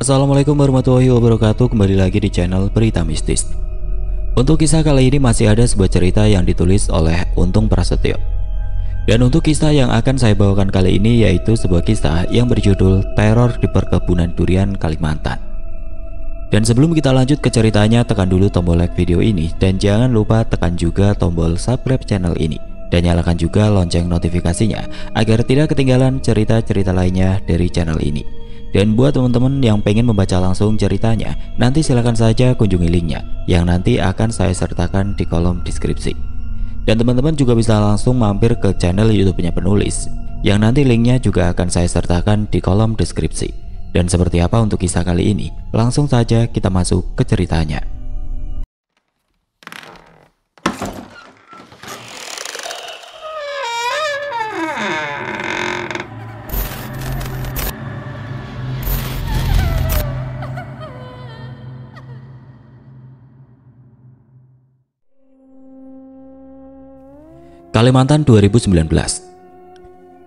Assalamualaikum warahmatullahi wabarakatuh. Kembali lagi di channel Berita Mistis. Untuk kisah kali ini masih ada sebuah cerita yang ditulis oleh Untung Prasetyo. Dan untuk kisah yang akan saya bawakan kali ini yaitu sebuah kisah yang berjudul Teror di Perkebunan Durian Kalimantan. Dan sebelum kita lanjut ke ceritanya, tekan dulu tombol like video ini dan jangan lupa tekan juga tombol subscribe channel ini dan nyalakan juga lonceng notifikasinya agar tidak ketinggalan cerita-cerita lainnya dari channel ini. Dan buat teman-teman yang pengen membaca langsung ceritanya, nanti silahkan saja kunjungi linknya yang nanti akan saya sertakan di kolom deskripsi. Dan teman-teman juga bisa langsung mampir ke channel YouTube-nya penulis yang nanti linknya juga akan saya sertakan di kolom deskripsi. Dan seperti apa untuk kisah kali ini? Langsung saja kita masuk ke ceritanya. Kalimantan 2019.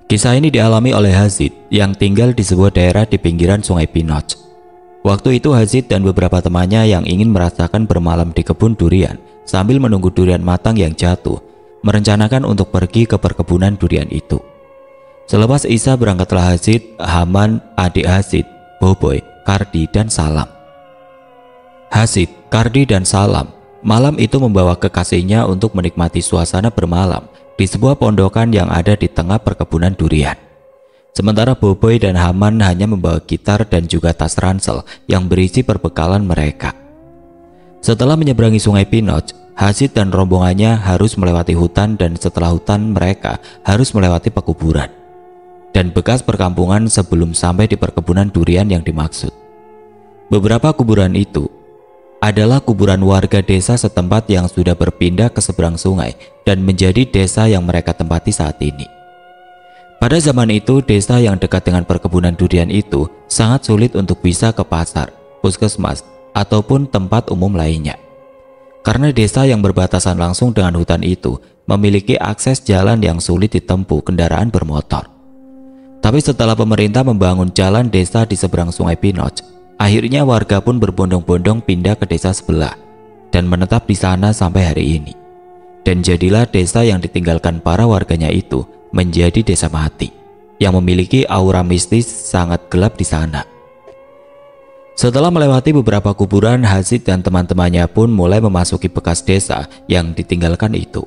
Kisah ini dialami oleh Hazid yang tinggal di sebuah daerah di pinggiran Sungai Pinoj. Waktu itu Hazid dan beberapa temannya yang ingin merasakan bermalam di kebun durian sambil menunggu durian matang yang jatuh, merencanakan untuk pergi ke perkebunan durian itu. Selepas Isya berangkatlah Hazid, Haman, adik Hazid, Boboy, Kardi, dan Salam. Hazid, Kardi, dan Salam malam itu membawa kekasihnya untuk menikmati suasana bermalam di sebuah pondokan yang ada di tengah perkebunan durian. Sementara Boboy dan Haman hanya membawa gitar dan juga tas ransel yang berisi perbekalan mereka. Setelah menyeberangi Sungai Pinoj, Hazid dan rombongannya harus melewati hutan dan setelah hutan mereka harus melewati pekuburan dan bekas perkampungan sebelum sampai di perkebunan durian yang dimaksud. Beberapa kuburan itu adalah kuburan warga desa setempat yang sudah berpindah ke seberang sungai dan menjadi desa yang mereka tempati saat ini. Pada zaman itu, desa yang dekat dengan perkebunan durian itu sangat sulit untuk bisa ke pasar, puskesmas, ataupun tempat umum lainnya. Karena desa yang berbatasan langsung dengan hutan itu memiliki akses jalan yang sulit ditempuh kendaraan bermotor. Tapi setelah pemerintah membangun jalan desa di seberang Sungai Pinoj, akhirnya warga pun berbondong-bondong pindah ke desa sebelah dan menetap di sana sampai hari ini. Dan jadilah desa yang ditinggalkan para warganya itu menjadi desa mati yang memiliki aura mistis sangat gelap di sana. Setelah melewati beberapa kuburan, Hazid dan teman-temannya pun mulai memasuki bekas desa yang ditinggalkan itu.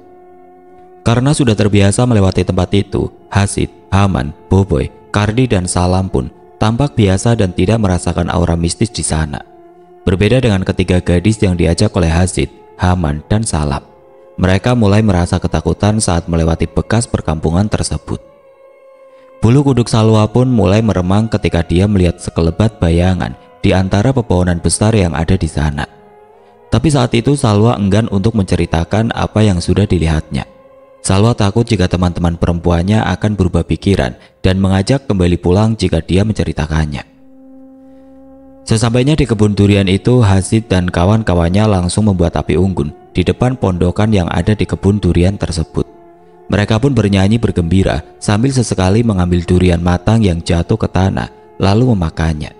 Karena sudah terbiasa melewati tempat itu, Hazid, Haman, Boboy, Kardi, dan Salam pun tampak biasa dan tidak merasakan aura mistis di sana. Berbeda dengan ketiga gadis yang diajak oleh Hazid, Haman, dan Salam. Mereka mulai merasa ketakutan saat melewati bekas perkampungan tersebut. Bulu kuduk Salwa pun mulai meremang ketika dia melihat sekelebat bayangan di antara pepohonan besar yang ada di sana. Tapi saat itu Salwa enggan untuk menceritakan apa yang sudah dilihatnya. Salwa takut jika teman-teman perempuannya akan berubah pikiran dan mengajak kembali pulang jika dia menceritakannya. Sesampainya di kebun durian itu, Hazid dan kawan-kawannya langsung membuat api unggun di depan pondokan yang ada di kebun durian tersebut. Mereka pun bernyanyi bergembira sambil sesekali mengambil durian matang yang jatuh ke tanah lalu memakannya.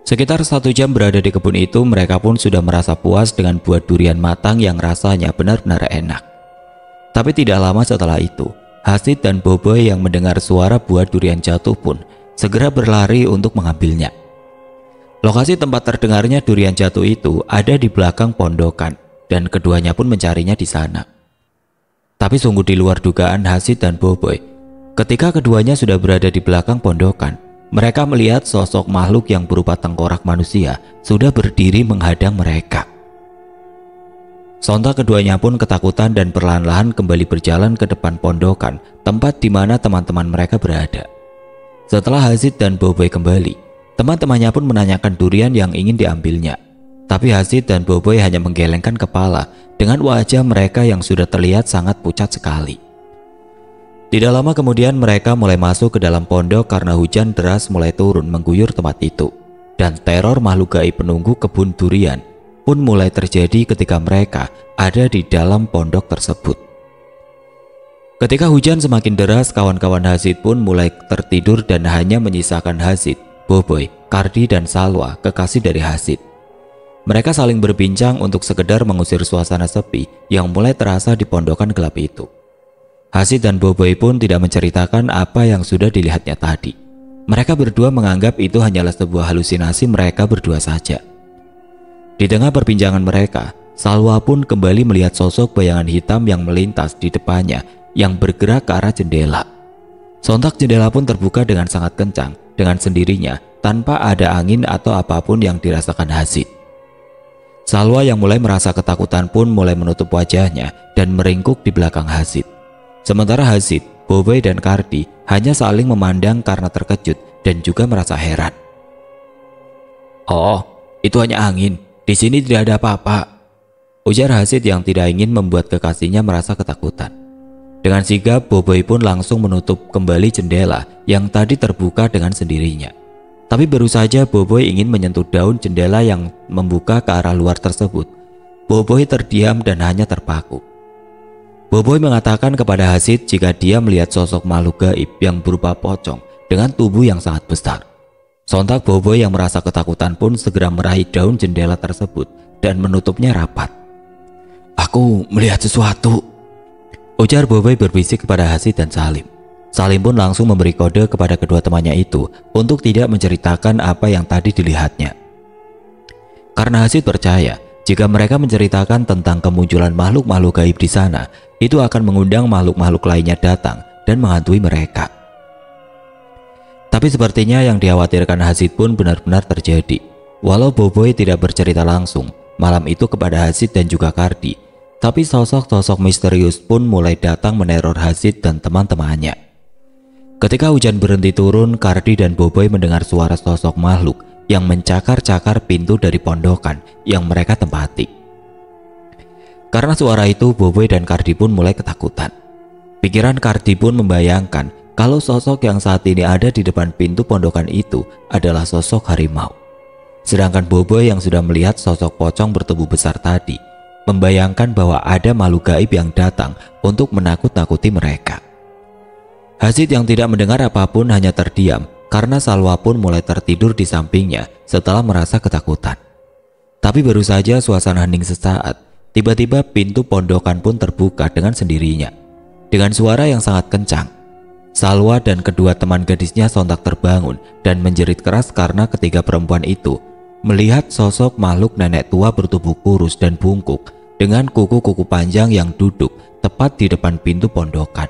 Sekitar 1 jam berada di kebun itu, mereka pun sudah merasa puas dengan buah durian matang yang rasanya benar-benar enak. Tapi tidak lama setelah itu, Hazid dan Boboy yang mendengar suara buah durian jatuh pun segera berlari untuk mengambilnya. Lokasi tempat terdengarnya durian jatuh itu ada di belakang pondokan dan keduanya pun mencarinya di sana. Tapi sungguh di luar dugaan Hazid dan Boboy. Ketika keduanya sudah berada di belakang pondokan, mereka melihat sosok makhluk yang berupa tengkorak manusia sudah berdiri menghadang mereka. Sontak keduanya pun ketakutan dan perlahan-lahan kembali berjalan ke depan pondokan, tempat di mana teman-teman mereka berada. Setelah Hazid dan Boboy kembali, teman-temannya pun menanyakan durian yang ingin diambilnya. Tapi Hazid dan Boboy hanya menggelengkan kepala dengan wajah mereka yang sudah terlihat sangat pucat sekali. Tidak lama kemudian mereka mulai masuk ke dalam pondok karena hujan deras mulai turun mengguyur tempat itu. Dan teror makhluk gaib penunggu kebun durian pun mulai terjadi ketika mereka ada di dalam pondok tersebut. Ketika hujan semakin deras, kawan-kawan Hazid pun mulai tertidur dan hanya menyisakan Hazid Boboiboy, Kardi, dan Salwa, kekasih dari Hazid. Mereka saling berbincang untuk sekedar mengusir suasana sepi yang mulai terasa di pondokan gelap itu. Hazid dan Boboiboy pun tidak menceritakan apa yang sudah dilihatnya tadi. Mereka berdua menganggap itu hanyalah sebuah halusinasi mereka berdua saja. Di tengah perbincangan mereka, Salwa pun kembali melihat sosok bayangan hitam yang melintas di depannya yang bergerak ke arah jendela. Sontak jendela pun terbuka dengan sangat kencang dengan sendirinya tanpa ada angin atau apapun yang dirasakan Hazid. Salwa yang mulai merasa ketakutan pun mulai menutup wajahnya dan meringkuk di belakang Hazid. Sementara Hazid, Boboiboy, dan Kardi hanya saling memandang karena terkejut dan juga merasa heran. "Oh, itu hanya angin. Di sini tidak ada apa-apa," ujar Hazid yang tidak ingin membuat kekasihnya merasa ketakutan. Dengan sigap, Boboiboy pun langsung menutup kembali jendela yang tadi terbuka dengan sendirinya. Tapi baru saja Boboiboy ingin menyentuh daun jendela yang membuka ke arah luar tersebut, Boboiboy terdiam dan hanya terpaku. Boboiboy mengatakan kepada Hazid jika dia melihat sosok makhluk gaib yang berupa pocong dengan tubuh yang sangat besar. Sontak Boboiboy yang merasa ketakutan pun segera meraih daun jendela tersebut dan menutupnya rapat. "Aku melihat sesuatu," ujar Boboiboy berbisik kepada Hazid dan Salim. Salim pun langsung memberi kode kepada kedua temannya itu untuk tidak menceritakan apa yang tadi dilihatnya. Karena Hazid percaya jika mereka menceritakan tentang kemunculan makhluk-makhluk gaib di sana, itu akan mengundang makhluk-makhluk lainnya datang dan menghantui mereka. Tapi sepertinya yang dikhawatirkan Hazid pun benar-benar terjadi. Walau Boboiboy tidak bercerita langsung malam itu kepada Hazid dan juga Kardi, tapi sosok-sosok misterius pun mulai datang meneror Hazid dan teman-temannya. Ketika hujan berhenti turun, Kardi dan Boboiboy mendengar suara sosok makhluk yang mencakar-cakar pintu dari pondokan yang mereka tempati. Karena suara itu, Boboiboy dan Kardi pun mulai ketakutan. Pikiran Kardi pun membayangkan kalau sosok yang saat ini ada di depan pintu pondokan itu adalah sosok harimau. Sedangkan Boboiboy yang sudah melihat sosok pocong bertubuh besar tadi, membayangkan bahwa ada makhluk gaib yang datang untuk menakut-nakuti mereka. Hazid yang tidak mendengar apapun hanya terdiam karena Salwa pun mulai tertidur di sampingnya setelah merasa ketakutan. Tapi baru saja suasana hening sesaat, tiba-tiba pintu pondokan pun terbuka dengan sendirinya. Dengan suara yang sangat kencang, Salwa dan kedua teman gadisnya sontak terbangun dan menjerit keras karena ketiga perempuan itu melihat sosok makhluk nenek tua bertubuh kurus dan bungkuk dengan kuku-kuku panjang yang duduk tepat di depan pintu pondokan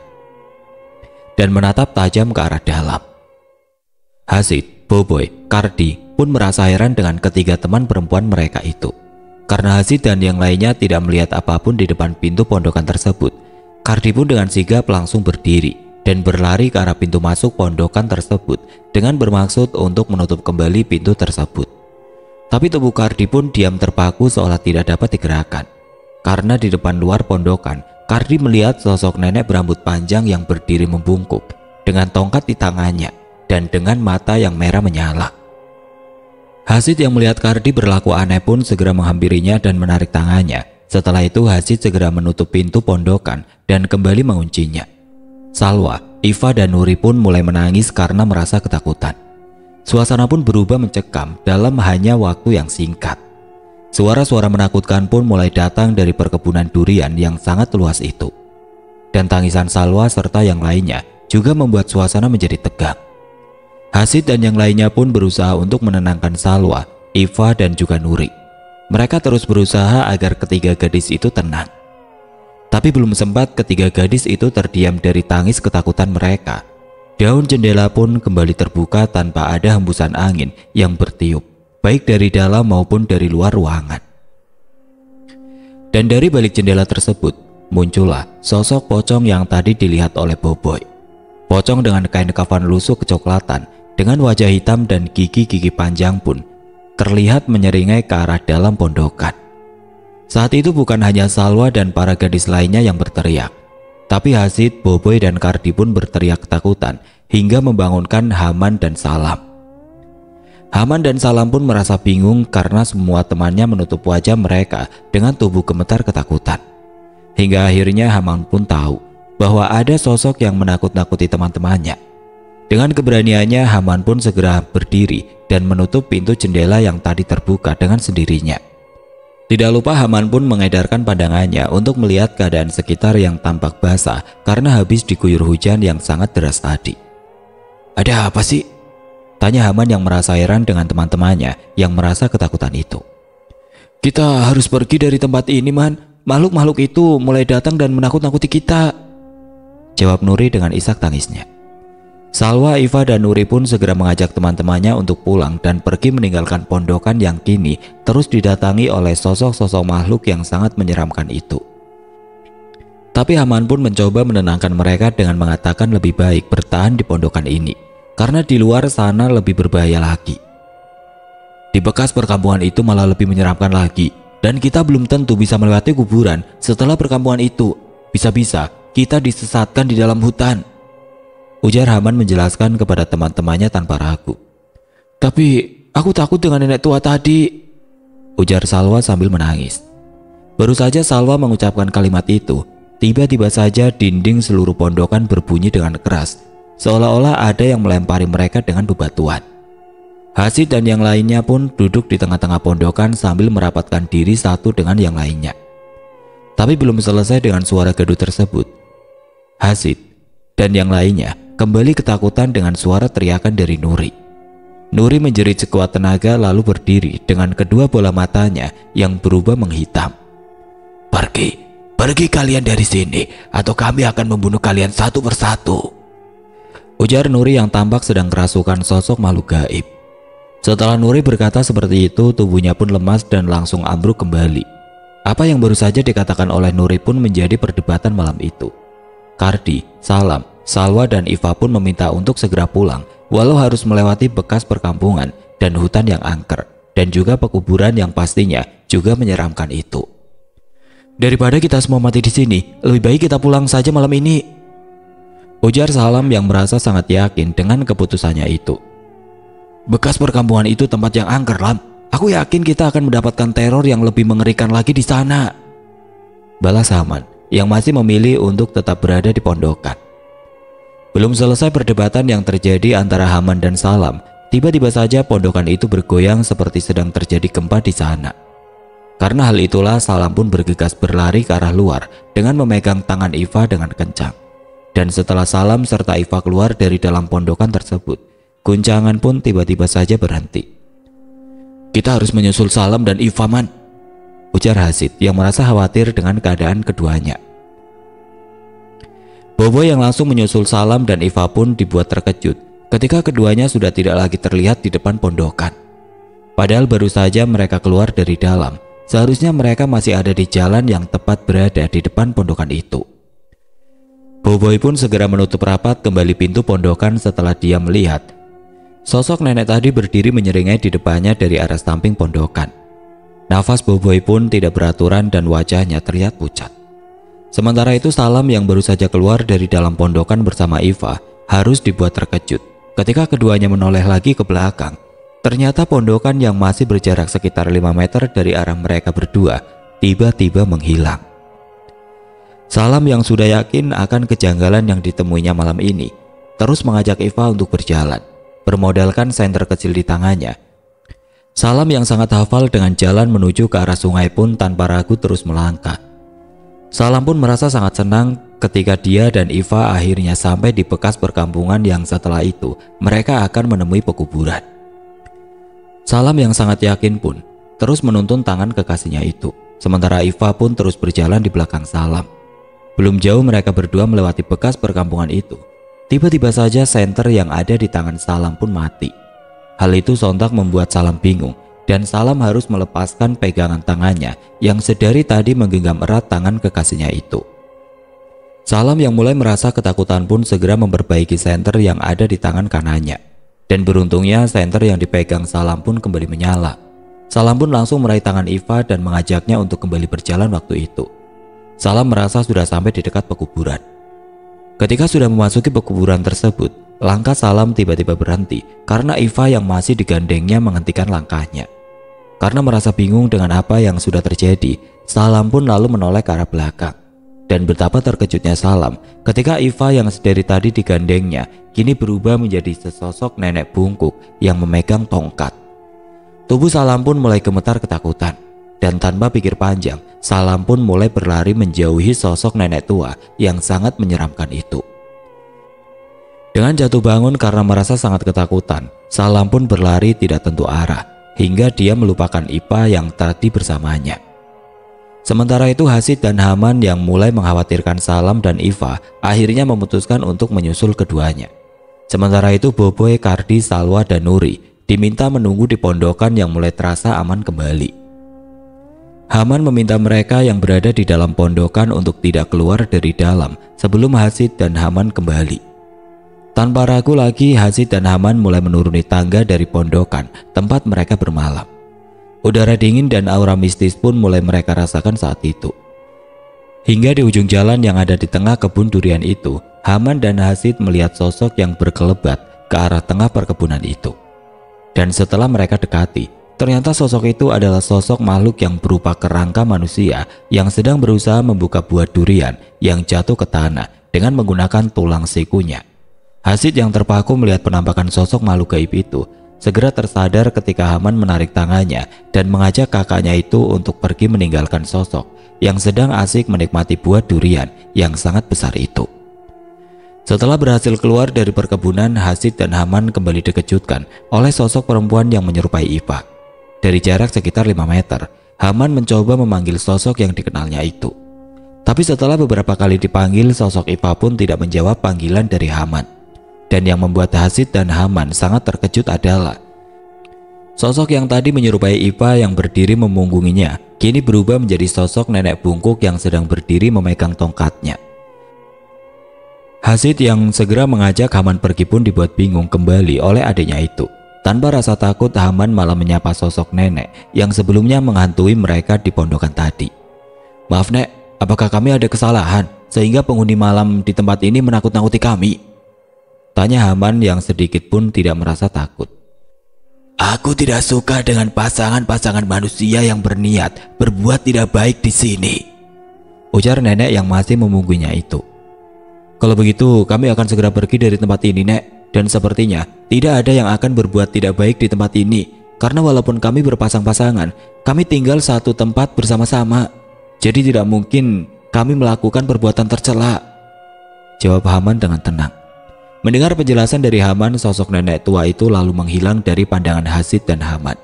dan menatap tajam ke arah dalam. Hazid, Boboiboy, Kardi pun merasa heran dengan ketiga teman perempuan mereka itu. Karena Hazid dan yang lainnya tidak melihat apapun di depan pintu pondokan tersebut, Kardi pun dengan sigap langsung berdiri dan berlari ke arah pintu masuk pondokan tersebut dengan bermaksud untuk menutup kembali pintu tersebut. Tapi tubuh Kardi pun diam terpaku seolah tidak dapat digerakkan. Karena di depan luar pondokan, Kardi melihat sosok nenek berambut panjang yang berdiri membungkuk dengan tongkat di tangannya dan dengan mata yang merah menyala. Hazid yang melihat Kardi berlaku aneh pun segera menghampirinya dan menarik tangannya. Setelah itu Hazid segera menutup pintu pondokan dan kembali menguncinya. Salwa, Iva, dan Nuri pun mulai menangis karena merasa ketakutan. Suasana pun berubah mencekam dalam hanya waktu yang singkat. Suara-suara menakutkan pun mulai datang dari perkebunan durian yang sangat luas itu. Dan tangisan Salwa serta yang lainnya juga membuat suasana menjadi tegang. Hazid dan yang lainnya pun berusaha untuk menenangkan Salwa, Iva, dan juga Nuri. Mereka terus berusaha agar ketiga gadis itu tenang. Tapi belum sempat ketiga gadis itu terdiam dari tangis ketakutan mereka, daun jendela pun kembali terbuka tanpa ada hembusan angin yang bertiup, baik dari dalam maupun dari luar ruangan. Dan dari balik jendela tersebut muncullah sosok pocong yang tadi dilihat oleh Boboiboy. Pocong dengan kain kafan lusuh kecoklatan dengan wajah hitam dan gigi-gigi panjang pun terlihat menyeringai ke arah dalam pondokan. Saat itu bukan hanya Salwa dan para gadis lainnya yang berteriak, tapi Hazid, Boboiboy, dan Kardi pun berteriak ketakutan hingga membangunkan Haman dan Salam. Haman dan Salam pun merasa bingung karena semua temannya menutup wajah mereka dengan tubuh gemetar ketakutan. Hingga akhirnya Haman pun tahu bahwa ada sosok yang menakut-nakuti teman-temannya. Dengan keberaniannya, Haman pun segera berdiri dan menutup pintu jendela yang tadi terbuka dengan sendirinya. Tidak lupa Haman pun mengedarkan pandangannya untuk melihat keadaan sekitar yang tampak basah karena habis diguyur hujan yang sangat deras tadi. "Ada apa sih?" tanya Haman yang merasa heran dengan teman-temannya yang merasa ketakutan itu. "Kita harus pergi dari tempat ini, Man. Makhluk-makhluk itu mulai datang dan menakut-nakuti kita," jawab Nuri dengan isak tangisnya. Salwa, Iva, dan Nuri pun segera mengajak teman-temannya untuk pulang dan pergi meninggalkan pondokan yang kini terus didatangi oleh sosok-sosok makhluk yang sangat menyeramkan itu. Tapi Haman pun mencoba menenangkan mereka dengan mengatakan lebih baik bertahan di pondokan ini, karena di luar sana lebih berbahaya lagi. Di bekas perkampungan itu malah lebih menyeramkan lagi, dan kita belum tentu bisa melewati kuburan setelah perkampungan itu. Bisa-bisa kita disesatkan di dalam hutan, ujar Haman menjelaskan kepada teman-temannya tanpa ragu. "Tapi aku takut dengan nenek tua tadi," ujar Salwa sambil menangis. Baru saja Salwa mengucapkan kalimat itu, tiba-tiba saja dinding seluruh pondokan berbunyi dengan keras, seolah-olah ada yang melempari mereka dengan bebatuan. Hasid dan yang lainnya pun duduk di tengah-tengah pondokan sambil merapatkan diri satu dengan yang lainnya. Tapi belum selesai dengan suara gaduh tersebut, Hasid dan yang lainnya kembali ketakutan dengan suara teriakan dari Nuri. Nuri menjerit sekuat tenaga lalu berdiri dengan kedua bola matanya yang berubah menghitam. Pergi kalian dari sini atau kami akan membunuh kalian satu persatu," ujar Nuri yang tampak sedang kerasukan sosok makhluk gaib. Setelah Nuri berkata seperti itu, tubuhnya pun lemas dan langsung ambruk kembali. Apa yang baru saja dikatakan oleh Nuri pun menjadi perdebatan malam itu. Kardi, Salam, Salwa, dan Iva pun meminta untuk segera pulang walau harus melewati bekas perkampungan dan hutan yang angker dan juga pekuburan yang pastinya juga menyeramkan itu. "Daripada kita semua mati di sini, lebih baik kita pulang saja malam ini," ujar Salam yang merasa sangat yakin dengan keputusannya itu. "Bekas perkampungan itu tempat yang angker, Lam. Aku yakin kita akan mendapatkan teror yang lebih mengerikan lagi di sana," balas Haman yang masih memilih untuk tetap berada di pondokan. Belum selesai perdebatan yang terjadi antara Haman dan Salam, tiba-tiba saja pondokan itu bergoyang seperti sedang terjadi gempa di sana. Karena hal itulah Salam pun bergegas berlari ke arah luar dengan memegang tangan Iva dengan kencang. Dan setelah Salam serta Iva keluar dari dalam pondokan tersebut, guncangan pun tiba-tiba saja berhenti. "Kita harus menyusul Salam dan Iva, Man," ujar Hasid yang merasa khawatir dengan keadaan keduanya. Bobo yang langsung menyusul Salam dan Iva pun dibuat terkejut ketika keduanya sudah tidak lagi terlihat di depan pondokan. Padahal baru saja mereka keluar dari dalam, seharusnya mereka masih ada di jalan yang tepat berada di depan pondokan itu. Boboy pun segera menutup rapat kembali pintu pondokan setelah dia melihat sosok nenek tadi berdiri menyeringai di depannya dari arah samping pondokan. Nafas Boboy pun tidak beraturan dan wajahnya terlihat pucat. Sementara itu Salam yang baru saja keluar dari dalam pondokan bersama Iva harus dibuat terkejut ketika keduanya menoleh lagi ke belakang. Ternyata pondokan yang masih berjarak sekitar 5 meter dari arah mereka berdua tiba-tiba menghilang. Salam yang sudah yakin akan kejanggalan yang ditemuinya malam ini terus mengajak Iva untuk berjalan, bermodalkan senter kecil di tangannya. Salam yang sangat hafal dengan jalan menuju ke arah sungai pun tanpa ragu terus melangkah. Salam pun merasa sangat senang ketika dia dan Iva akhirnya sampai di bekas perkampungan yang setelah itu mereka akan menemui pekuburan. Salam yang sangat yakin pun terus menuntun tangan kekasihnya itu, sementara Iva pun terus berjalan di belakang Salam. Belum jauh mereka berdua melewati bekas perkampungan itu, tiba-tiba saja senter yang ada di tangan Salam pun mati. Hal itu sontak membuat Salam bingung dan Salam harus melepaskan pegangan tangannya yang sedari tadi menggenggam erat tangan kekasihnya itu. Salam yang mulai merasa ketakutan pun segera memperbaiki senter yang ada di tangan kanannya. Dan beruntungnya senter yang dipegang Salam pun kembali menyala. Salam pun langsung meraih tangan Iva dan mengajaknya untuk kembali berjalan waktu itu. Salam merasa sudah sampai di dekat pekuburan. Ketika sudah memasuki pekuburan tersebut, langkah Salam tiba-tiba berhenti karena Iva yang masih digandengnya menghentikan langkahnya. Karena merasa bingung dengan apa yang sudah terjadi, Salam pun lalu menoleh ke arah belakang. Dan betapa terkejutnya Salam ketika Iva yang sedari tadi digandengnya kini berubah menjadi sesosok nenek bungkuk yang memegang tongkat. Tubuh Salam pun mulai gemetar ketakutan. Dan tanpa pikir panjang, Salam pun mulai berlari menjauhi sosok nenek tua yang sangat menyeramkan itu. Dengan jatuh bangun karena merasa sangat ketakutan, Salam pun berlari tidak tentu arah hingga dia melupakan Iva yang tadi bersamanya. Sementara itu Hasid dan Haman yang mulai mengkhawatirkan Salam dan Iva akhirnya memutuskan untuk menyusul keduanya. Sementara itu Boboy, Kardi, Salwa, dan Nuri diminta menunggu di pondokan yang mulai terasa aman kembali. Haman meminta mereka yang berada di dalam pondokan untuk tidak keluar dari dalam sebelum Hasid dan Haman kembali. Tanpa ragu lagi Hasid dan Haman mulai menuruni tangga dari pondokan tempat mereka bermalam. Udara dingin dan aura mistis pun mulai mereka rasakan saat itu. Hingga di ujung jalan yang ada di tengah kebun durian itu, Haman dan Hasid melihat sosok yang berkelebat ke arah tengah perkebunan itu. Dan setelah mereka dekati, ternyata sosok itu adalah sosok makhluk yang berupa kerangka manusia yang sedang berusaha membuka buah durian yang jatuh ke tanah dengan menggunakan tulang sikunya. Hasid yang terpaku melihat penampakan sosok makhluk gaib itu segera tersadar ketika Haman menarik tangannya dan mengajak kakaknya itu untuk pergi meninggalkan sosok yang sedang asik menikmati buah durian yang sangat besar itu. Setelah berhasil keluar dari perkebunan, Hasid dan Haman kembali dikejutkan oleh sosok perempuan yang menyerupai Iva. Dari jarak sekitar 5 meter, Haman mencoba memanggil sosok yang dikenalnya itu. Tapi setelah beberapa kali dipanggil, sosok Iva pun tidak menjawab panggilan dari Haman. Dan yang membuat Hasid dan Haman sangat terkejut adalah sosok yang tadi menyerupai Iva yang berdiri memunggunginya kini berubah menjadi sosok nenek bungkuk yang sedang berdiri memegang tongkatnya. Hasid yang segera mengajak Haman pergi pun dibuat bingung kembali oleh adiknya itu. Tanpa rasa takut, Haman malah menyapa sosok nenek yang sebelumnya menghantui mereka di pondokan tadi. "Maaf Nek, apakah kami ada kesalahan sehingga penghuni malam di tempat ini menakut-nakuti kami?" Tanya Haman yang sedikit pun tidak merasa takut. "Aku tidak suka dengan pasangan-pasangan manusia yang berniat berbuat tidak baik di sini," ujar nenek yang masih memunggunginya itu. "Kalau begitu kami akan segera pergi dari tempat ini Nek, dan sepertinya tidak ada yang akan berbuat tidak baik di tempat ini, karena walaupun kami berpasang-pasangan, kami tinggal satu tempat bersama-sama, jadi tidak mungkin kami melakukan perbuatan tercela," jawab Haman dengan tenang. Mendengar penjelasan dari Haman, sosok nenek tua itu lalu menghilang dari pandangan Hasid dan Haman.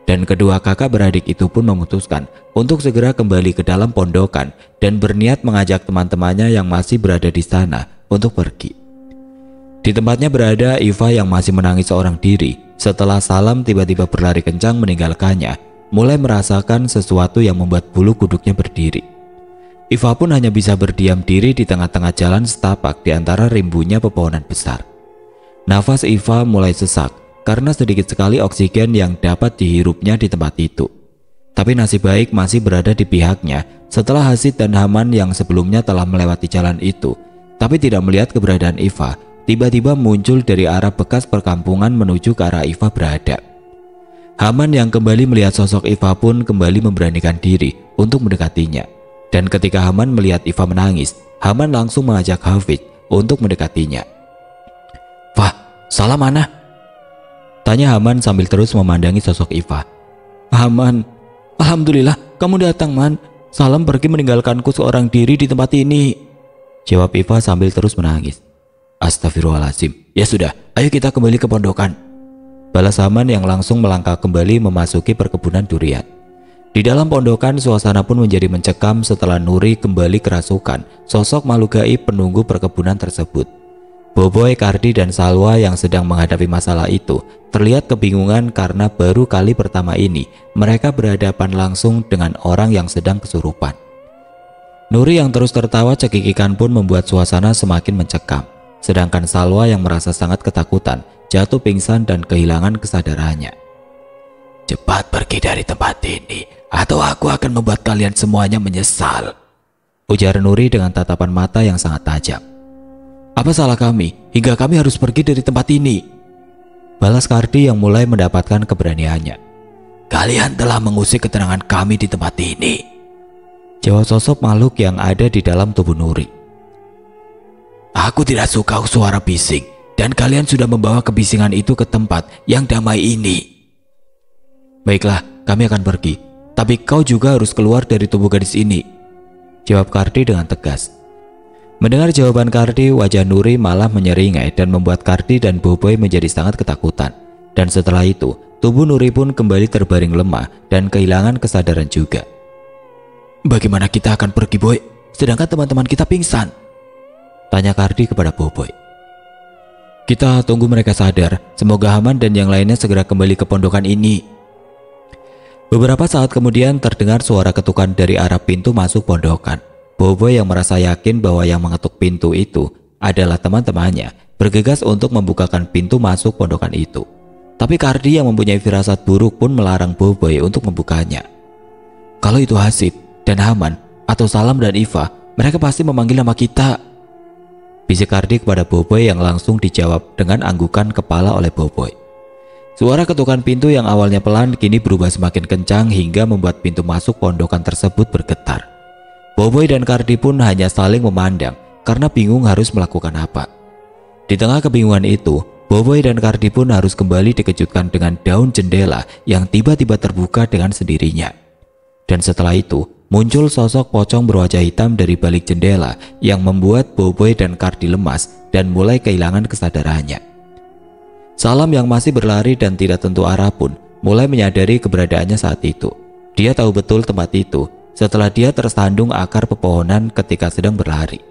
Dan kedua kakak beradik itu pun memutuskan untuk segera kembali ke dalam pondokan dan berniat mengajak teman-temannya yang masih berada di sana untuk pergi. Di tempatnya berada Iva yang masih menangis seorang diri setelah Salam tiba-tiba berlari kencang meninggalkannya, mulai merasakan sesuatu yang membuat bulu kuduknya berdiri. Iva pun hanya bisa berdiam diri di tengah-tengah jalan setapak di antara rimbunya pepohonan besar. Nafas Iva mulai sesak karena sedikit sekali oksigen yang dapat dihirupnya di tempat itu. Tapi nasib baik masih berada di pihaknya setelah Hasid dan Haman yang sebelumnya telah melewati jalan itu, tapi tidak melihat keberadaan Iva, tiba-tiba muncul dari arah bekas perkampungan menuju ke arah Iva berada. Haman yang kembali melihat sosok Iva pun kembali memberanikan diri untuk mendekatinya. Dan ketika Haman melihat Iva menangis, Haman langsung mengajak Hafid untuk mendekatinya. "Wah, Salam mana?" tanya Haman sambil terus memandangi sosok Iva. "Haman, alhamdulillah kamu datang Man. Salam pergi meninggalkanku seorang diri di tempat ini," jawab Iva sambil terus menangis. "Astagfirullahaladzim, ya sudah, ayo kita kembali ke pondokan," balas Haman yang langsung melangkah kembali memasuki perkebunan durian. Di dalam pondokan suasana pun menjadi mencekam setelah Nuri kembali kerasukan sosok makhluk gaib penunggu perkebunan tersebut. Boboy, Kardi, dan Salwa yang sedang menghadapi masalah itu terlihat kebingungan karena baru kali pertama ini mereka berhadapan langsung dengan orang yang sedang kesurupan. Nuri yang terus tertawa cekikikan pun membuat suasana semakin mencekam, sedangkan Salwa yang merasa sangat ketakutan jatuh pingsan dan kehilangan kesadarannya. "Cepat pergi dari tempat ini atau aku akan membuat kalian semuanya menyesal," ujar Nuri dengan tatapan mata yang sangat tajam. "Apa salah kami hingga kami harus pergi dari tempat ini?" balas Kardi yang mulai mendapatkan keberaniannya. "Kalian telah mengusik ketenangan kami di tempat ini," jawab sosok makhluk yang ada di dalam tubuh Nuri. Aku tidak suka suara bising, dan kalian sudah membawa kebisingan itu ke tempat yang damai ini. Baiklah, kami akan pergi, tapi kau juga harus keluar dari tubuh gadis ini, jawab Kardi dengan tegas. Mendengar jawaban Kardi, wajah Nuri malah menyeringai dan membuat Kardi dan Boboiboy menjadi sangat ketakutan. Dan setelah itu, tubuh Nuri pun kembali terbaring lemah dan kehilangan kesadaran juga. Bagaimana kita akan pergi, Boy? Sedangkan teman-teman kita pingsan, tanya Kardi kepada Boboiboy. Kita tunggu mereka sadar, semoga Haman dan yang lainnya segera kembali ke pondokan ini. Beberapa saat kemudian terdengar suara ketukan dari arah pintu masuk pondokan. Boboiboy yang merasa yakin bahwa yang mengetuk pintu itu adalah teman-temannya bergegas untuk membukakan pintu masuk pondokan itu. Tapi Kardi yang mempunyai firasat buruk pun melarang Boboiboy untuk membukanya. Kalau itu Hazid dan Haman atau Salam dan Iva, mereka pasti memanggil nama kita, bisik Kardi kepada Boboiboy yang langsung dijawab dengan anggukan kepala oleh Boboiboy. Suara ketukan pintu yang awalnya pelan kini berubah semakin kencang hingga membuat pintu masuk pondokan tersebut bergetar. Boboiboy dan Kardi pun hanya saling memandang karena bingung harus melakukan apa. Di tengah kebingungan itu, Boboiboy dan Kardi pun harus kembali dikejutkan dengan daun jendela yang tiba-tiba terbuka dengan sendirinya. Dan setelah itu, muncul sosok pocong berwajah hitam dari balik jendela yang membuat Boboiboy dan Kardi lemas dan mulai kehilangan kesadarannya. Salam yang masih berlari dan tidak tentu arah pun mulai menyadari keberadaannya saat itu. Dia tahu betul tempat itu setelah dia tersandung akar pepohonan ketika sedang berlari.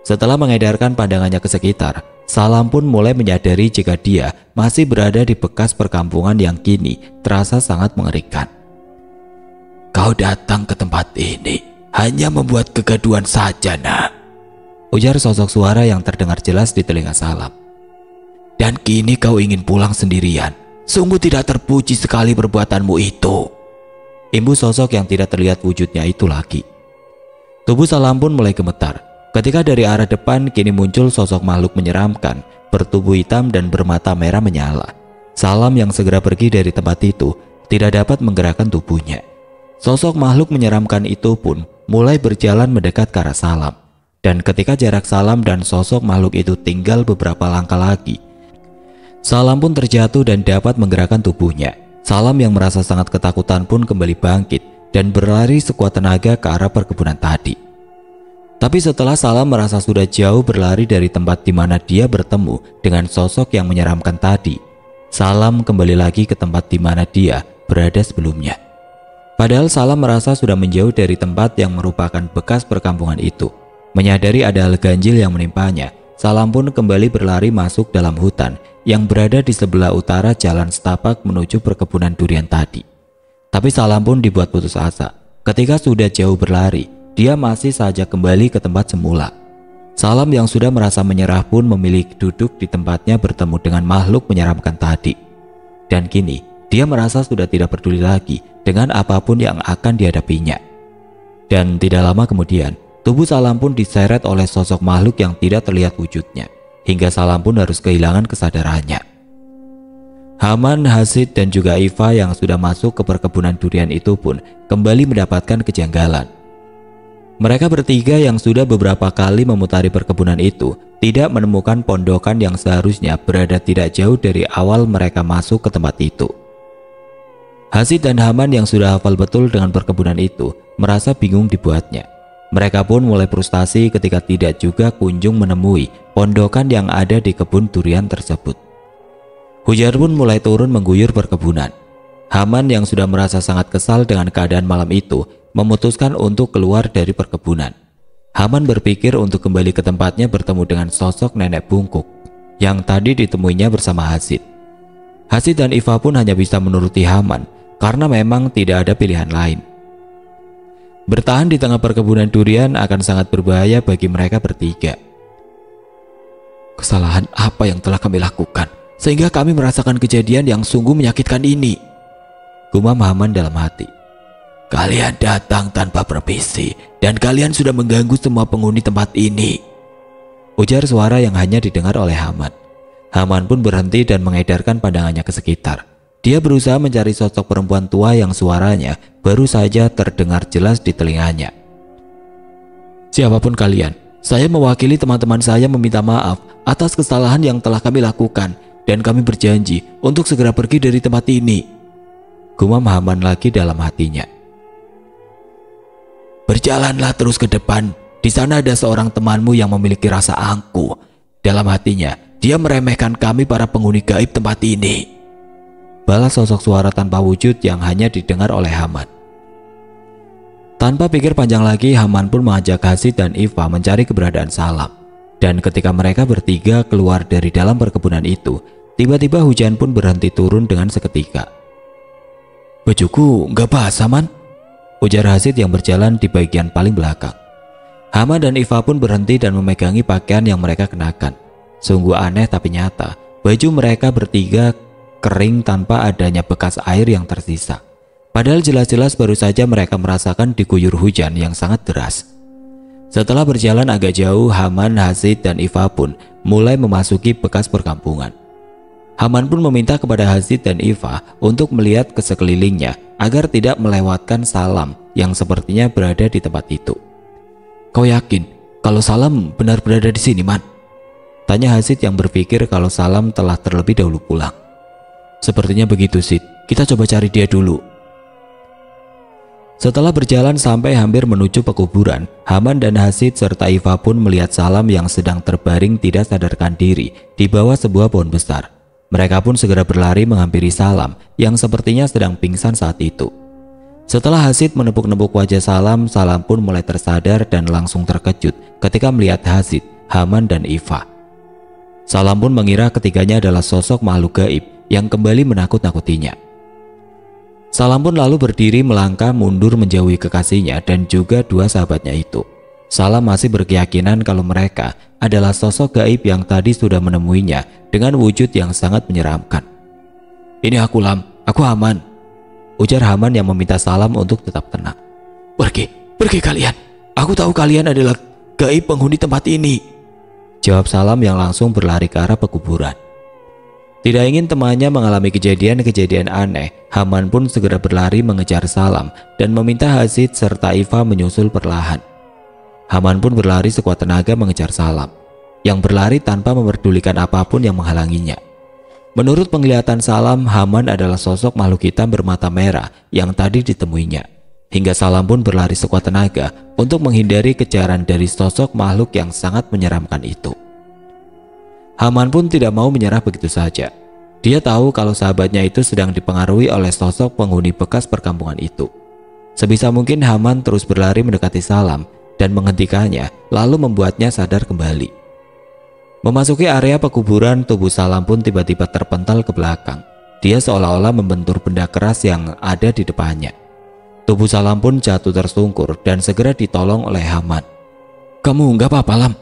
Setelah mengedarkan pandangannya ke sekitar, Salam pun mulai menyadari jika dia masih berada di bekas perkampungan yang kini terasa sangat mengerikan. Kau datang ke tempat ini hanya membuat kegaduhan saja, nak, ujar sosok suara yang terdengar jelas di telinga Salam. Dan kini kau ingin pulang sendirian. Sungguh tidak terpuji sekali perbuatanmu itu, imbu sosok yang tidak terlihat wujudnya itu lagi. Tubuh Salam pun mulai gemetar ketika dari arah depan kini muncul sosok makhluk menyeramkan, bertubuh hitam dan bermata merah menyala. Salam yang segera pergi dari tempat itu tidak dapat menggerakkan tubuhnya. Sosok makhluk menyeramkan itu pun mulai berjalan mendekat ke arah Salam. Dan ketika jarak Salam dan sosok makhluk itu tinggal beberapa langkah lagi, Salam pun terjatuh dan dapat menggerakkan tubuhnya. Salam yang merasa sangat ketakutan pun kembali bangkit dan berlari sekuat tenaga ke arah perkebunan tadi. Tapi setelah Salam merasa sudah jauh berlari dari tempat di mana dia bertemu dengan sosok yang menyeramkan tadi, Salam kembali lagi ke tempat di mana dia berada sebelumnya. Padahal Salam merasa sudah menjauh dari tempat yang merupakan bekas perkampungan itu. Menyadari ada hal ganjil yang menimpanya, Salam pun kembali berlari masuk dalam hutan yang berada di sebelah utara jalan setapak menuju perkebunan durian tadi. Tapi Salam pun dibuat putus asa. Ketika sudah jauh berlari, dia masih saja kembali ke tempat semula. Salam yang sudah merasa menyerah pun memilih duduk di tempatnya bertemu dengan makhluk menyeramkan tadi. Dan kini, dia merasa sudah tidak peduli lagi dengan apapun yang akan dihadapinya. Dan tidak lama kemudian, tubuh Salam pun diseret oleh sosok makhluk yang tidak terlihat wujudnya, hingga Salam pun harus kehilangan kesadarannya. Haman, Hazid, dan juga Iva yang sudah masuk ke perkebunan durian itu pun kembali mendapatkan kejanggalan. Mereka bertiga yang sudah beberapa kali memutari perkebunan itu tidak menemukan pondokan yang seharusnya berada tidak jauh dari awal mereka masuk ke tempat itu. Hazid dan Haman yang sudah hafal betul dengan perkebunan itu merasa bingung dibuatnya. Mereka pun mulai frustasi ketika tidak juga kunjung menemui pondokan yang ada di kebun durian tersebut. Hujan pun mulai turun mengguyur perkebunan. Haman yang sudah merasa sangat kesal dengan keadaan malam itu memutuskan untuk keluar dari perkebunan. Haman berpikir untuk kembali ke tempatnya bertemu dengan sosok nenek bungkuk yang tadi ditemuinya bersama Hazid. Hazid dan Iva pun hanya bisa menuruti Haman karena memang tidak ada pilihan lain. Bertahan di tengah perkebunan durian akan sangat berbahaya bagi mereka bertiga. Kesalahan apa yang telah kami lakukan sehingga kami merasakan kejadian yang sungguh menyakitkan ini, gumam Haman dalam hati. Kalian datang tanpa permisi dan kalian sudah mengganggu semua penghuni tempat ini, ujar suara yang hanya didengar oleh Haman. Haman pun berhenti dan mengedarkan pandangannya ke sekitar. Dia berusaha mencari sosok perempuan tua yang suaranya baru saja terdengar jelas di telinganya. Siapapun kalian, saya mewakili teman-teman saya meminta maaf atas kesalahan yang telah kami lakukan dan kami berjanji untuk segera pergi dari tempat ini. Gumam Haman lagi dalam hatinya. Berjalanlah terus ke depan. Di sana ada seorang temanmu yang memiliki rasa angkuh. Dalam hatinya, dia meremehkan kami para penghuni gaib tempat ini. Balas sosok suara tanpa wujud yang hanya didengar oleh Haman. Tanpa pikir panjang lagi, Haman pun mengajak Hazid dan Iva mencari keberadaan Salam. Dan ketika mereka bertiga keluar dari dalam perkebunan itu, tiba-tiba hujan pun berhenti turun dengan seketika. Bajuku nggak basah, Man, ujar Hazid yang berjalan di bagian paling belakang. Haman dan Iva pun berhenti dan memegangi pakaian yang mereka kenakan. Sungguh aneh tapi nyata, baju mereka bertiga kering tanpa adanya bekas air yang tersisa. Padahal jelas-jelas baru saja mereka merasakan diguyur hujan yang sangat deras. Setelah berjalan agak jauh, Haman, Hazid, dan Iva pun mulai memasuki bekas perkampungan. Haman pun meminta kepada Hazid dan Iva untuk melihat ke sekelilingnya agar tidak melewatkan Salam yang sepertinya berada di tempat itu. Kau yakin kalau Salam benar berada di sini, Man? Tanya Hazid yang berpikir kalau Salam telah terlebih dahulu pulang. Sepertinya begitu, Sid. Kita coba cari dia dulu. Setelah berjalan sampai hampir menuju pekuburan, Haman dan Hazid serta Iva pun melihat Salam yang sedang terbaring tidak sadarkan diri di bawah sebuah pohon besar. Mereka pun segera berlari menghampiri Salam yang sepertinya sedang pingsan saat itu. Setelah Hazid menepuk-nepuk wajah Salam, Salam pun mulai tersadar dan langsung terkejut ketika melihat Hazid, Haman, dan Iva. Salam pun mengira ketiganya adalah sosok makhluk gaib yang kembali menakut-nakutinya. Salam pun lalu berdiri melangkah mundur menjauhi kekasihnya dan juga dua sahabatnya itu. Salam masih berkeyakinan kalau mereka adalah sosok gaib yang tadi sudah menemuinya dengan wujud yang sangat menyeramkan. Ini aku, Lam, aku Haman, ujar Haman yang meminta Salam untuk tetap tenang. Pergi kalian. Aku tahu kalian adalah gaib penghuni tempat ini, jawab Salam yang langsung berlari ke arah pekuburan. Tidak ingin temannya mengalami kejadian-kejadian aneh, Haman pun segera berlari mengejar Salam dan meminta Hazid serta Iva menyusul perlahan. Haman pun berlari sekuat tenaga mengejar Salam, yang berlari tanpa memperdulikan apapun yang menghalanginya. Menurut penglihatan Salam, Haman adalah sosok makhluk hitam bermata merah yang tadi ditemuinya. Hingga Salam pun berlari sekuat tenaga untuk menghindari kejaran dari sosok makhluk yang sangat menyeramkan itu. Haman pun tidak mau menyerah begitu saja. Dia tahu kalau sahabatnya itu sedang dipengaruhi oleh sosok penghuni bekas perkampungan itu. Sebisa mungkin Haman terus berlari mendekati Salam dan menghentikannya, lalu membuatnya sadar kembali. Memasuki area pekuburan, tubuh Salam pun tiba-tiba terpental ke belakang. Dia seolah-olah membentur benda keras yang ada di depannya. Tubuh Salam pun jatuh tersungkur dan segera ditolong oleh Haman. Kamu nggak apa-apa, Lam?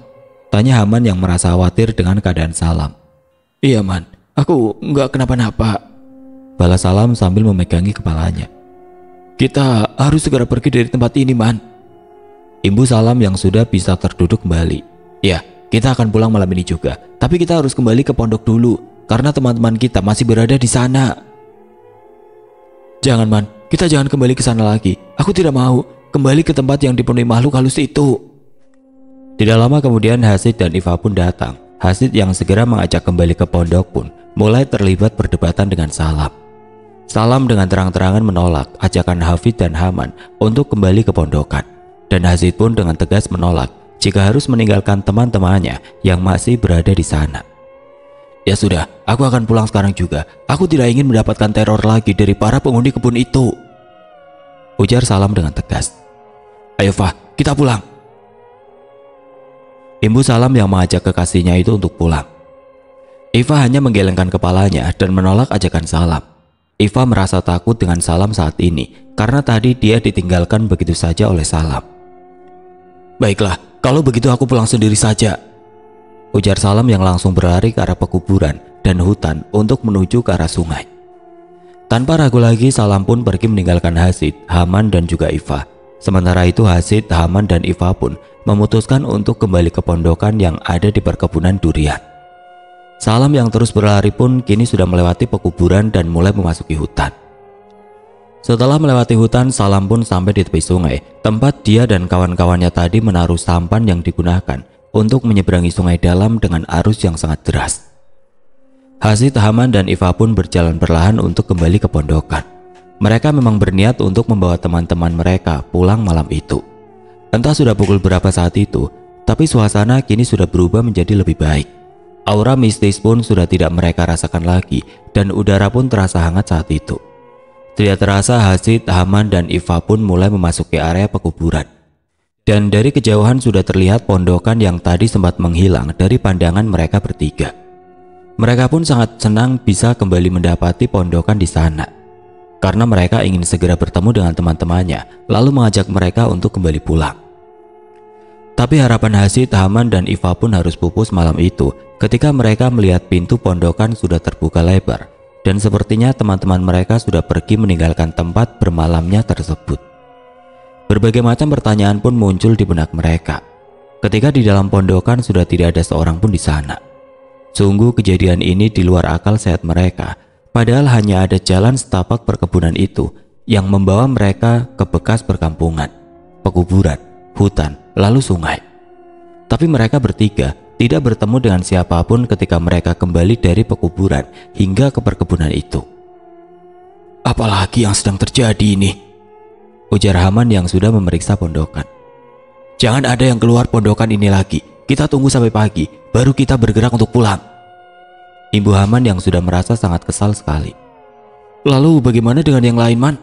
Tanya Haman yang merasa khawatir dengan keadaan Salam. Iya, Man, aku nggak kenapa-napa, balas Salam sambil memegangi kepalanya. Kita harus segera pergi dari tempat ini, Man, imbu Salam yang sudah bisa terduduk kembali. Ya, kita akan pulang malam ini juga, tapi kita harus kembali ke pondok dulu karena teman-teman kita masih berada di sana. Jangan, Man, kita jangan kembali ke sana lagi. Aku tidak mau kembali ke tempat yang dipenuhi makhluk halus itu. Tidak lama kemudian Hazid dan Iva pun datang. Hazid yang segera mengajak kembali ke pondok pun mulai terlibat perdebatan dengan Salam. Salam dengan terang-terangan menolak ajakan Hafid dan Haman untuk kembali ke pondokan. Dan Hazid pun dengan tegas menolak jika harus meninggalkan teman-temannya yang masih berada di sana. Ya sudah, aku akan pulang sekarang juga. Aku tidak ingin mendapatkan teror lagi dari para penghuni kebun itu, ujar Salam dengan tegas. Ayo, Fah, kita pulang. Imbu Salam yang mengajak kekasihnya itu untuk pulang. Iva hanya menggelengkan kepalanya dan menolak ajakan Salam. Iva merasa takut dengan Salam saat ini karena tadi dia ditinggalkan begitu saja oleh Salam. Baiklah, kalau begitu aku pulang sendiri saja, ujar Salam yang langsung berlari ke arah pekuburan dan hutan untuk menuju ke arah sungai. Tanpa ragu lagi, Salam pun pergi meninggalkan Hazid, Haman, dan juga Iva. Sementara itu Hazid, Haman, dan Iva pun memutuskan untuk kembali ke pondokan yang ada di perkebunan durian. Salam yang terus berlari pun kini sudah melewati pekuburan dan mulai memasuki hutan. Setelah melewati hutan, Salam pun sampai di tepi sungai, tempat dia dan kawan-kawannya tadi menaruh sampan yang digunakan untuk menyeberangi sungai dalam dengan arus yang sangat deras. Hazid, Haman, dan Iva pun berjalan perlahan untuk kembali ke pondokan. Mereka memang berniat untuk membawa teman-teman mereka pulang malam itu. Entah sudah pukul berapa saat itu, tapi suasana kini sudah berubah menjadi lebih baik. Aura mistis pun sudah tidak mereka rasakan lagi, dan udara pun terasa hangat saat itu. Tidak terasa Hazid, Haman, dan Iva pun mulai memasuki area pekuburan. Dan dari kejauhan sudah terlihat pondokan yang tadi sempat menghilang dari pandangan mereka bertiga. Mereka pun sangat senang bisa kembali mendapati pondokan di sana. Karena mereka ingin segera bertemu dengan teman-temannya, lalu mengajak mereka untuk kembali pulang. Tapi harapan Hazid, Haman, dan Iva pun harus pupus malam itu ketika mereka melihat pintu pondokan sudah terbuka lebar. Dan sepertinya teman-teman mereka sudah pergi meninggalkan tempat bermalamnya tersebut. Berbagai macam pertanyaan pun muncul di benak mereka. Ketika di dalam pondokan sudah tidak ada seorang pun di sana. Sungguh kejadian ini di luar akal sehat mereka. Padahal hanya ada jalan setapak perkebunan itu yang membawa mereka ke bekas perkampungan, pekuburan, hutan, lalu sungai. Tapi mereka bertiga tidak bertemu dengan siapapun ketika mereka kembali dari pekuburan hingga ke perkebunan itu. Apalagi yang sedang terjadi ini? Ujar Haman yang sudah memeriksa pondokan. Jangan ada yang keluar pondokan ini lagi. Kita tunggu sampai pagi, baru kita bergerak untuk pulang. Imbu Haman yang sudah merasa sangat kesal sekali. Lalu bagaimana dengan yang lain, Man?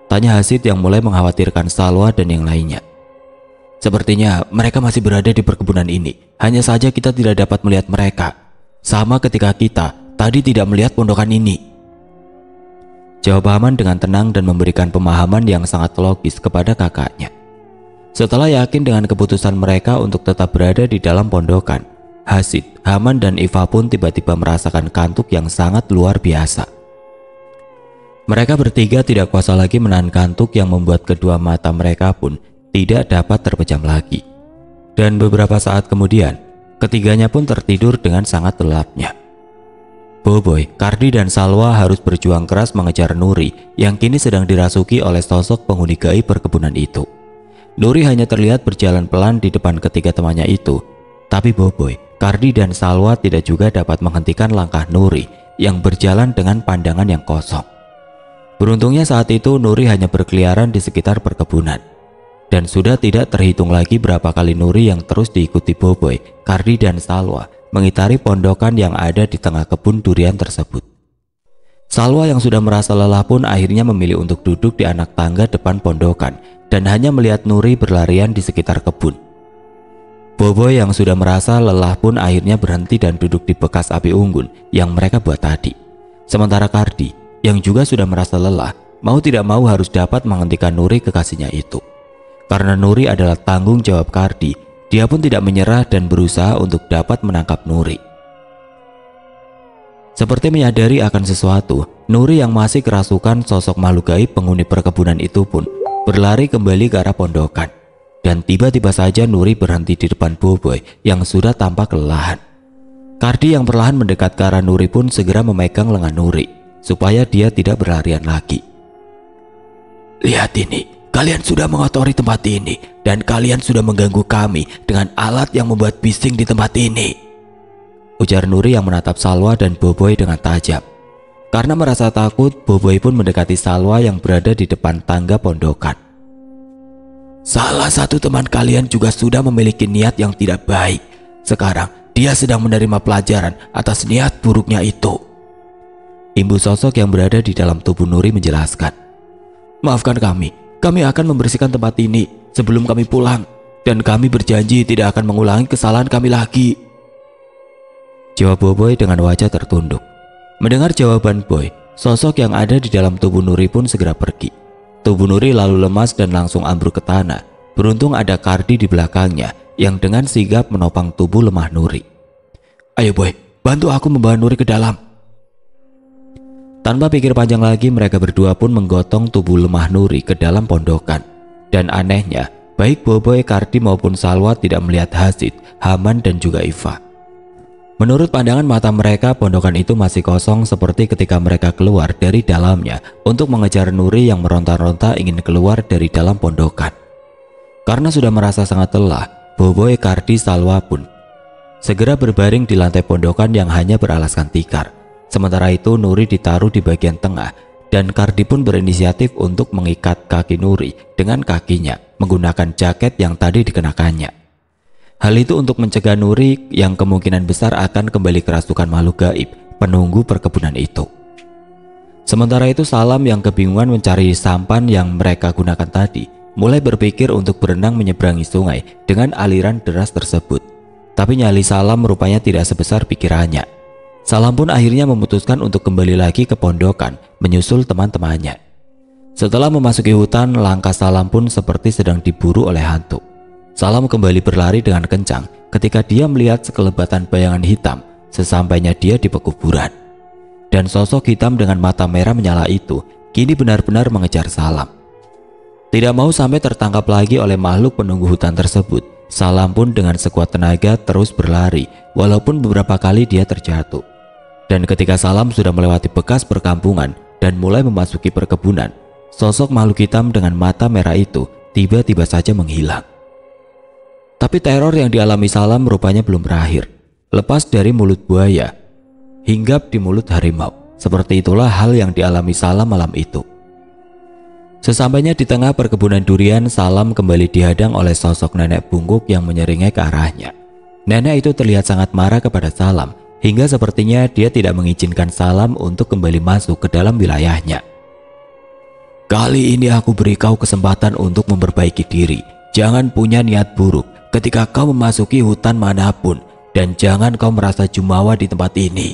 Tanya Hazid yang mulai mengkhawatirkan Salwa dan yang lainnya. Sepertinya mereka masih berada di perkebunan ini. Hanya saja kita tidak dapat melihat mereka. Sama ketika kita tadi tidak melihat pondokan ini. Jawab Haman dengan tenang dan memberikan pemahaman yang sangat logis kepada kakaknya. Setelah yakin dengan keputusan mereka untuk tetap berada di dalam pondokan, Hazid, Haman, dan Iva pun tiba-tiba merasakan kantuk yang sangat luar biasa. Mereka bertiga tidak kuasa lagi menahan kantuk yang membuat kedua mata mereka pun tidak dapat terpejam lagi. Dan beberapa saat kemudian, ketiganya pun tertidur dengan sangat lelapnya. Boboy, Kardi, dan Salwa harus berjuang keras mengejar Nuri yang kini sedang dirasuki oleh sosok penghuni gaib perkebunan itu. Nuri hanya terlihat berjalan pelan di depan ketiga temannya itu. Tapi Boboy, Kardi, dan Salwa tidak juga dapat menghentikan langkah Nuri yang berjalan dengan pandangan yang kosong. Beruntungnya saat itu Nuri hanya berkeliaran di sekitar perkebunan. Dan sudah tidak terhitung lagi berapa kali Nuri yang terus diikuti Boboy, Kardi, dan Salwa mengitari pondokan yang ada di tengah kebun durian tersebut. Salwa yang sudah merasa lelah pun akhirnya memilih untuk duduk di anak tangga depan pondokan dan hanya melihat Nuri berlarian di sekitar kebun. Boboy yang sudah merasa lelah pun akhirnya berhenti dan duduk di bekas api unggun yang mereka buat tadi. Sementara Kardi yang juga sudah merasa lelah, mau tidak mau harus dapat menghentikan Nuri kekasihnya itu. Karena Nuri adalah tanggung jawab Kardi, dia pun tidak menyerah dan berusaha untuk dapat menangkap Nuri. Seperti menyadari akan sesuatu, Nuri yang masih kerasukan sosok makhluk gaib penghuni perkebunan itu pun berlari kembali ke arah pondokan. Dan tiba-tiba saja Nuri berhenti di depan Boboy yang sudah tampak kelelahan. Kardi yang perlahan mendekat ke arah Nuri pun segera memegang lengan Nuri supaya dia tidak berlarian lagi. Lihat ini. Kalian sudah mengotori tempat ini dan kalian sudah mengganggu kami dengan alat yang membuat bising di tempat ini. Ujar Nuri yang menatap Salwa dan Boboy dengan tajam. Karena merasa takut, Boboy pun mendekati Salwa yang berada di depan tangga pondokan. Salah satu teman kalian juga sudah memiliki niat yang tidak baik. Sekarang dia sedang menerima pelajaran atas niat buruknya itu. Imbu sosok yang berada di dalam tubuh Nuri menjelaskan. Maafkan kami. Kami akan membersihkan tempat ini sebelum kami pulang. Dan kami berjanji tidak akan mengulangi kesalahan kami lagi. Jawab Boboy dengan wajah tertunduk. Mendengar jawaban Boy, sosok yang ada di dalam tubuh Nuri pun segera pergi. Tubuh Nuri lalu lemas dan langsung ambruk ke tanah. Beruntung ada Kardi di belakangnya yang dengan sigap menopang tubuh lemah Nuri. Ayo Boy, bantu aku membawa Nuri ke dalam. Tanpa pikir panjang lagi, mereka berdua pun menggotong tubuh lemah Nuri ke dalam pondokan. Dan anehnya, baik Boboy, Kardi maupun Salwa tidak melihat Hazid, Haman, dan juga Iva. Menurut pandangan mata mereka, pondokan itu masih kosong seperti ketika mereka keluar dari dalamnya untuk mengejar Nuri yang meronta-ronta ingin keluar dari dalam pondokan. Karena sudah merasa sangat lelah, Boboe, Kardi, Salwa pun segera berbaring di lantai pondokan yang hanya beralaskan tikar. Sementara itu Nuri ditaruh di bagian tengah dan Kardi pun berinisiatif untuk mengikat kaki Nuri dengan kakinya menggunakan jaket yang tadi dikenakannya. Hal itu untuk mencegah Nuri yang kemungkinan besar akan kembali kerasukan makhluk gaib penunggu perkebunan itu. Sementara itu Salam yang kebingungan mencari sampan yang mereka gunakan tadi mulai berpikir untuk berenang menyeberangi sungai dengan aliran deras tersebut. Tapi nyali Salam rupanya tidak sebesar pikirannya. Salam pun akhirnya memutuskan untuk kembali lagi ke pondokan menyusul teman-temannya. Setelah memasuki hutan, langkah Salam pun seperti sedang diburu oleh hantu. Salam kembali berlari dengan kencang ketika dia melihat sekelebatan bayangan hitam sesampainya dia di pekuburan. Dan sosok hitam dengan mata merah menyala itu kini benar-benar mengejar Salam. Tidak mau sampai tertangkap lagi oleh makhluk penunggu hutan tersebut, Salam pun dengan sekuat tenaga terus berlari walaupun beberapa kali dia terjatuh. Dan ketika Salam sudah melewati bekas perkampungan dan mulai memasuki perkebunan, sosok makhluk hitam dengan mata merah itu tiba-tiba saja menghilang. Tapi teror yang dialami Salam rupanya belum berakhir. Lepas dari mulut buaya, hinggap di mulut harimau. Seperti itulah hal yang dialami Salam malam itu. Sesampainya di tengah perkebunan durian, Salam kembali dihadang oleh sosok nenek bungkuk yang menyeringai ke arahnya. Nenek itu terlihat sangat marah kepada Salam, hingga sepertinya dia tidak mengizinkan Salam untuk kembali masuk ke dalam wilayahnya. Kali ini aku beri kau kesempatan untuk memperbaiki diri. Jangan punya niat buruk ketika kau memasuki hutan manapun, dan jangan kau merasa jumawa di tempat ini,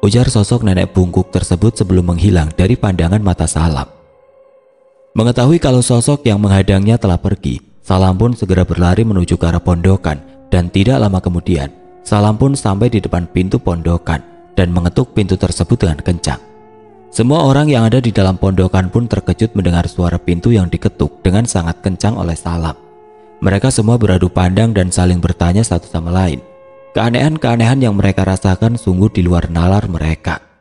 ujar sosok nenek bungkuk tersebut sebelum menghilang dari pandangan mata Salam. Mengetahui kalau sosok yang menghadangnya telah pergi, Salam pun segera berlari menuju ke arah pondokan, dan tidak lama kemudian Salam pun sampai di depan pintu pondokan dan mengetuk pintu tersebut dengan kencang. Semua orang yang ada di dalam pondokan pun terkejut mendengar suara pintu yang diketuk dengan sangat kencang oleh Salam. Mereka semua beradu pandang dan saling bertanya satu sama lain. Keanehan-keanehan yang mereka rasakan sungguh di luar nalar mereka.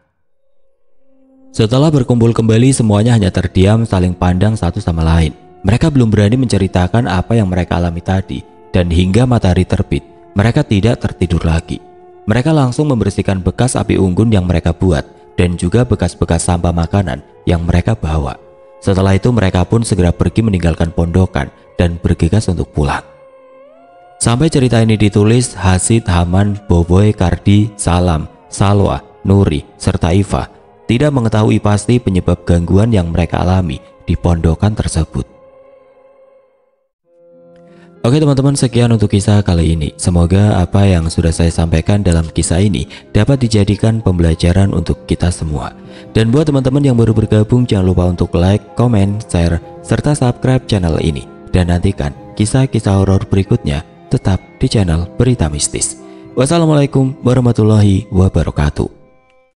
Setelah berkumpul kembali, semuanya hanya terdiam saling pandang satu sama lain. Mereka belum berani menceritakan apa yang mereka alami tadi, dan hingga matahari terbit, mereka tidak tertidur lagi. Mereka langsung membersihkan bekas api unggun yang mereka buat dan juga bekas-bekas sampah makanan yang mereka bawa. Setelah itu mereka pun segera pergi meninggalkan pondokan dan bergegas untuk pulang. Sampai cerita ini ditulis, Hasid, Haman, Boboe, Kardi, Salam, Salwa, Nuri, serta Iva tidak mengetahui pasti penyebab gangguan yang mereka alami di pondokan tersebut. Oke teman-teman, sekian untuk kisah kali ini. Semoga apa yang sudah saya sampaikan dalam kisah ini dapat dijadikan pembelajaran untuk kita semua. Dan buat teman-teman yang baru bergabung, jangan lupa untuk like, comment, share, serta subscribe channel ini. Dan nantikan kisah-kisah horor berikutnya tetap di channel Berita Mistis. Wassalamualaikum warahmatullahi wabarakatuh.